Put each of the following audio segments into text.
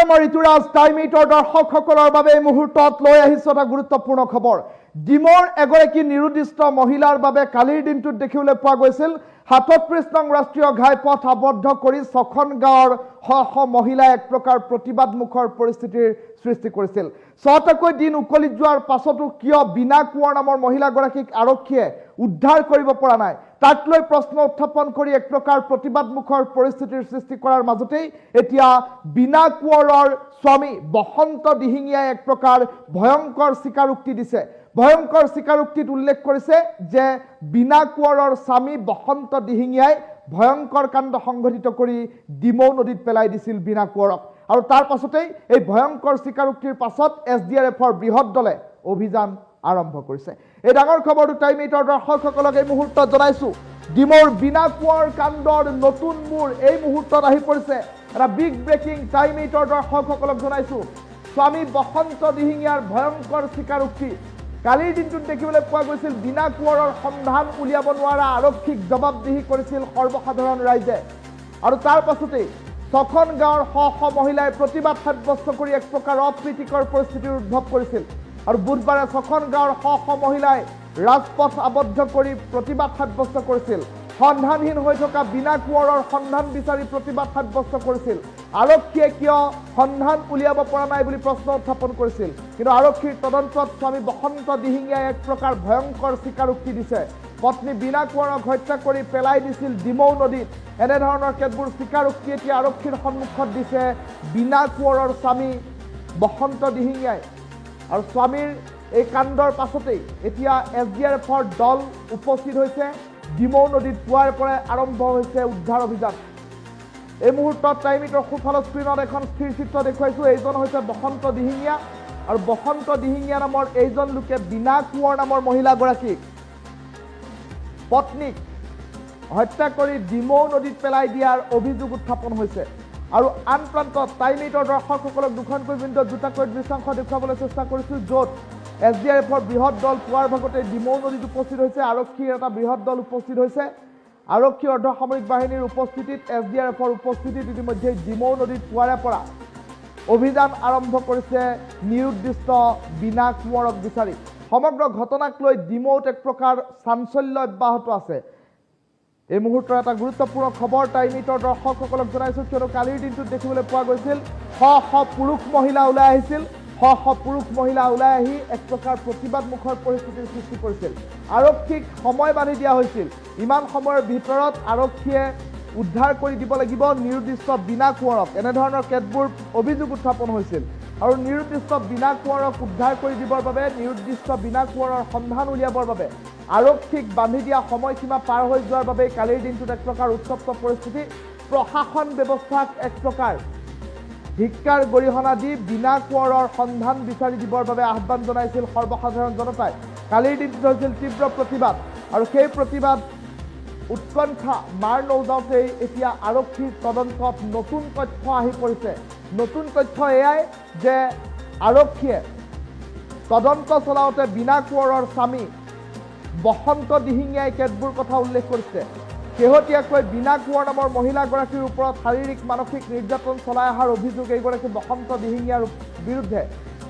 নমস্কাৰ মই ঋতুৰাজ টাইম 8ৰ দৰ্শকসকলৰ বাবে এই মুহূৰ্তত লৈ আহিছো এটা গুৰুত্বপূৰ্ণ খবৰ ডিমৰ এগৰাকী নিৰুদ্দিষ্ট মহিলাৰ বাবে কালিৰ দিনটোত দেখিবলৈ পোৱা গৈছিল 37 নং ৰাষ্ট্ৰীয় ঘাইপথ আবদ্ধ কৰি ছখন গাঁৱৰ শ মহিলাই এক প্ৰকাৰ প্ৰতিবাদমুখৰ পৰিস্থিতিৰ সৃষ্টি কৰিছিল ছটাকৈ দিন উকলি যোৱাৰ পাছতো কিয় বিনা কুঁৱৰ নামৰ মহিলাগৰাকীক আৰক্ষীয়ে উদ্ধাৰ কৰিব পৰা নাই তাক লৈ প্ৰশ্ন উত্থাপন কৰি এক প্ৰকাৰ প্ৰতিবাদমুখৰ পৰিস্থিতিৰ সৃষ্টি কৰাৰ মাজতেই এতিয়া বিনা কুঁৱৰৰ স্বামী বসন্ত দিহিঙীয়াই এক প্ৰকাৰ ভয়ংকৰ স্বীকাৰোক্তি দিছে ভয়ংকৰ স্বীকাৰোক্তিত উল্লেখ কৰিছে যে বিনা কুঁৱৰৰ স্বামী বসন্ত দিহিঙীয়াই ভয়ংকৰ কাণ্ড সংঘটিত কৰি ডিমৌ নদীত পেলাই দিছিল বিনা কুঁৱৰক আৰু তাৰ পাছতেই এই ভয়ংকৰ স্বীকাৰোক্তিৰ পাছত এছডিআৰএফৰ বৃহৎ দলে অভিযান আৰম্ভ কৰিছে এই ডাঙৰ খবৰটো টাইম 8ৰ দৰ্শকসকলক এই মুহূৰ্তত জনাইছো ডিমৌৰ বিনা কুঁৱৰ কাণ্ডৰ নতুন মূৰ এই মুহূৰ্তত আহি পৰিছে এটা বিগ ব্ৰেকিং টাইম 8ৰ দৰ্শকসকলক জনাইছো স্বামী বসন্ত দিহিঙীয়াৰ ভয়ংকৰ স্বীকাৰোক্তি কালিৰ দিনটোত দেখিবলৈ পোৱা গৈছিল বিনা কুঁৱৰৰ সন্ধান উলিয়াব নোৱাৰা আৰক্ষীক জবাবদিহি কৰিছিল সৰ্বসাধাৰণ ৰাইজে আৰু তাৰ পাছতেই ছখন গাঁৱৰ শ মহিলাই প্ৰতিবাদ সাব্যস্ত কৰি এক প্ৰকাৰ অপ্ৰীতিকৰ পৰিস্থিতিৰ উদ্ভৱ কৰিছিল আৰু বুধবাৰে ছখন গাঁৱৰ শ মহিলাই ৰাজপথ আবদ্ধ কৰি প্ৰতিবাদ সাব্যস্ত কৰিছিল সন্ধানহীন হৈ থকা বিনা কুঁৱৰৰ সন্ধান বিচাৰি প্ৰতিবাদ সাব্যস্ত কৰিছিল আৰক্ষীয়ে কিয় সন্ধান উলিয়াব পৰা নাই বুলি প্ৰশ্ন উত্থাপন কৰিছিল কিন্তু আৰক্ষীৰ তদন্তত স্বামী বসন্ত দিহিঙীয়াই এক প্ৰকাৰ ভয়ংকৰ স্বীকাৰোক্তি দিছে পত্নী বিনা কুঁৱৰক হত্যা কৰি পেলাই দিছিল ডিমৌ নদীত এনেধৰণৰ কেতবোৰ স্বীকাৰোক্তি এতিয়া আৰক্ষীৰ সন্মুখত দিছে বিনা কুঁৱৰৰ স্বামী বসন্ত দিহিঙীয়াই আৰু স্বামীৰ এই কাণ্ডৰ পাছতেই এতিয়া এছডিআৰএফৰ দল উপস্থিত হৈছে ডিমৌ নদীত পুৱাৰ পৰাই আৰম্ভ হৈছে উদ্ধাৰ অভিযান এই মুহূৰ্তত টাইম 8ৰ সোঁফালৰ স্ক্ৰীণত এখন স্থিৰ চিত্ৰ দেখুৱাইছোঁ এইজন হৈছে বসন্ত দিহিঙীয়া আৰু বসন্ত দিহিঙীয়া নামৰ এইজন লোকে বিনা কুঁৱৰ নামৰ মহিলাগৰাকীক পত্নীক হত্যা কৰি ডিমৌ নদীত পেলাই দিয়াৰ অভিযোগ উত্থাপন হৈছে আৰু আন প্ৰান্তত টাইম 8ৰ দৰ্শকসকলক দুখনকৈ বিন্দুত দুটাকৈ দৃশ্যাংশ দেখুৱাবলৈ চেষ্টা কৰিছোঁ য'ত এছডিআৰএফৰ বৃহৎ দল পুৱাৰ ভাগতে ডিমৌ নদীত উপস্থিত হৈছে আৰক্ষীৰ এটা বৃহৎ দল উপস্থিত হৈছে আৰক্ষী অৰ্ধসামৰিক বাহিনীৰ উপস্থিতিত এছডিআৰএফৰ উপস্থিতিত ইতিমধ্যে ডিমৌ নদীত পুৱাৰে পৰা অভিযান আৰম্ভ কৰিছে নিৰুদ্দিষ্ট বিনা কুঁৱৰক বিচাৰি সমগ্ৰ ঘটনাক লৈ ডিমৌত এক প্ৰকাৰ চাঞ্চল্য অব্যাহত আছে এই মুহূৰ্তৰ এটা গুৰুত্বপূৰ্ণ খবৰ টাইম 8ৰ দৰ্শকসকলক জনাইছোঁ কিয়নো কালিৰ দিনটোত দেখিবলৈ পোৱা গৈছিল শ পুৰুষ মহিলা ওলাই আহিছিল শ পুৰুষ মহিলা ওলাই আহি এক প্ৰকাৰ প্ৰতিবাদমুখৰ পৰিস্থিতিৰ সৃষ্টি কৰিছিল আৰক্ষীক সময় বান্ধি দিয়া হৈছিল ইমান সময়ৰ ভিতৰত আৰক্ষীয়ে উদ্ধাৰ কৰি দিব লাগিব নিৰুদ্দিষ্ট বিনা কুঁৱৰক এনেধৰণৰ কেতবোৰ অভিযোগ উত্থাপন হৈছিল আৰু নিৰুদ্দিষ্ট বিনা কুঁৱৰক উদ্ধাৰ কৰি দিবৰ বাবে নিৰুদ্দিষ্ট বিনা কুঁৱৰৰ সন্ধান উলিয়াবৰ বাবে আৰক্ষীক বান্ধি দিয়া সময়সীমা পাৰ হৈ যোৱাৰ বাবে কালিৰ দিনটোত এক প্ৰকাৰ উত্তপ্ত পৰিস্থিতি প্ৰশাসন ব্যৱস্থাক এক প্ৰকাৰ ধিক্কাৰ গৰিহণা দি বিনা কুঁৱৰৰ সন্ধান বিচাৰি দিবৰ বাবে আহ্বান জনাইছিল সৰ্বসাধাৰণ জনতাই কালিৰ দিনটোত হৈছিল তীব্ৰ প্ৰতিবাদ আৰু সেই প্ৰতিবাদ উৎকণ্ঠা মাৰ নৌযাওঁতেই এতিয়া আৰক্ষীৰ তদন্তত নতুন তথ্য আহি পৰিছে নতুন তথ্য এয়াই যে আৰক্ষীয়ে তদন্ত চলাওঁতে বিনা কুঁৱৰৰ স্বামী বসন্ত দিহিঙীয়াই কেতবোৰ কথা উল্লেখ কৰিছে শেহতীয়াকৈ বিনা কুঁৱৰ নামৰ মহিলাগৰাকীৰ ওপৰত শাৰীৰিক মানসিক নিৰ্যাতন চলাই অহাৰ অভিযোগ এইগৰাকী বসন্ত দিহিঙীয়াৰ বিৰুদ্ধে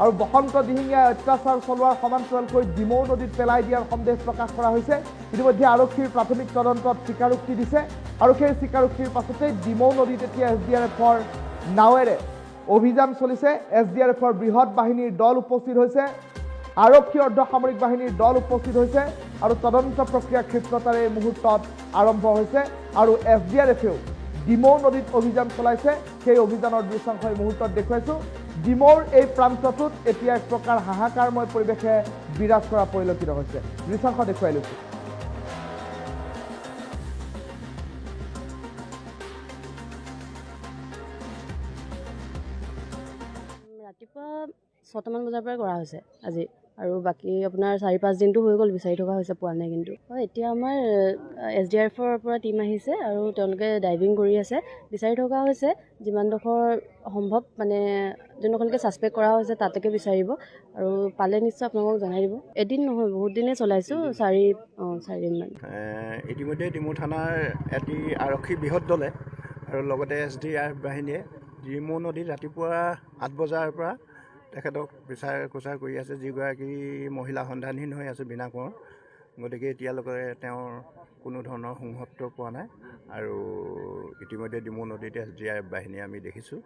আৰু বসন্ত দিহিঙীয়াই অত্যাচাৰ চলোৱাৰ সমান্তৰালকৈ ডিমৌ নদীত পেলাই দিয়াৰ সন্দেহ প্ৰকাশ কৰা হৈছে ইতিমধ্যে আৰক্ষীৰ প্ৰাথমিক তদন্তত স্বীকাৰোক্তি দিছে আৰু সেই স্বীকাৰোক্তিৰ পাছতেই ডিমৌ নদীত এতিয়া এছডিআৰএফৰ নাৱেৰে অভিযান চলিছে এছডিআৰএফৰ বৃহৎ বাহিনীৰ দল উপস্থিত হৈছে আৰক্ষী অৰ্ধসামৰিক বাহিনীৰ দল উপস্থিত হৈছে আৰু তদন্ত প্ৰক্ৰিয়া ক্ষিপ্ৰতাৰে এই মুহূৰ্তত আৰম্ভ হৈছে আৰু এছডিআৰএফেও ডিমৌ নদীত অভিযান চলাইছে সেই অভিযানৰ দৃশ্যাংশ এই মুহূৰ্তত দেখুৱাইছোঁ ডিমৌৰ এই প্ৰান্তটোত এতিয়া এক প্ৰকাৰ হাহাকাৰময় পৰিৱেশে বিৰাজ কৰা পৰিলক্ষিত হৈছে দৃশ্যাংশ দেখুৱাই লৈছোঁ ৰাতিপুৱা 6টামান বজাৰ পৰা কৰা হৈছে আজি আৰু বাকী আপোনাৰ 4-5 দিনটো হৈ গ'ল বিচাৰি থকা হৈছে পোৱা নাই কিন্তু এতিয়া আমাৰ এছডিআৰএফৰ পৰা টীম আহিছে আৰু তেওঁলোকে ডাইভিং কৰি আছে বিচাৰি থকা হৈছে যিমানডোখৰ সম্ভৱ মানে যোনসকলকে ছাছপেক্ট কৰা হৈছে তাতেকে বিচাৰিব আৰু পালে নিশ্চয় আপোনালোকক জনাই দিব এদিন নহয় বহুত দিনে চলাইছোঁ 4 দিনমান ইতিমধ্যে ডিমৌ থানাৰ এটি আৰক্ষী বৃহৎ দলে আৰু লগতে এছডিআৰএফ বাহিনীয়ে ডিমৌ নদীত ৰাতিপুৱা 8 বজাৰ পৰা তেখেতক বিচাৰ খোচাৰ কৰি আছে, যিগৰাকী মহিলা সন্ধানহীন হৈ আছে বিনা কোঁৱৰ। গতিকে এতিয়ালৈকে তেওঁৰ কোনো ধৰণৰ সংহত পোৱা নাই আৰু ইতিমধ্যে ডিমৌ নদীতে SDRF বাহিনী আমি দেখিছোঁ।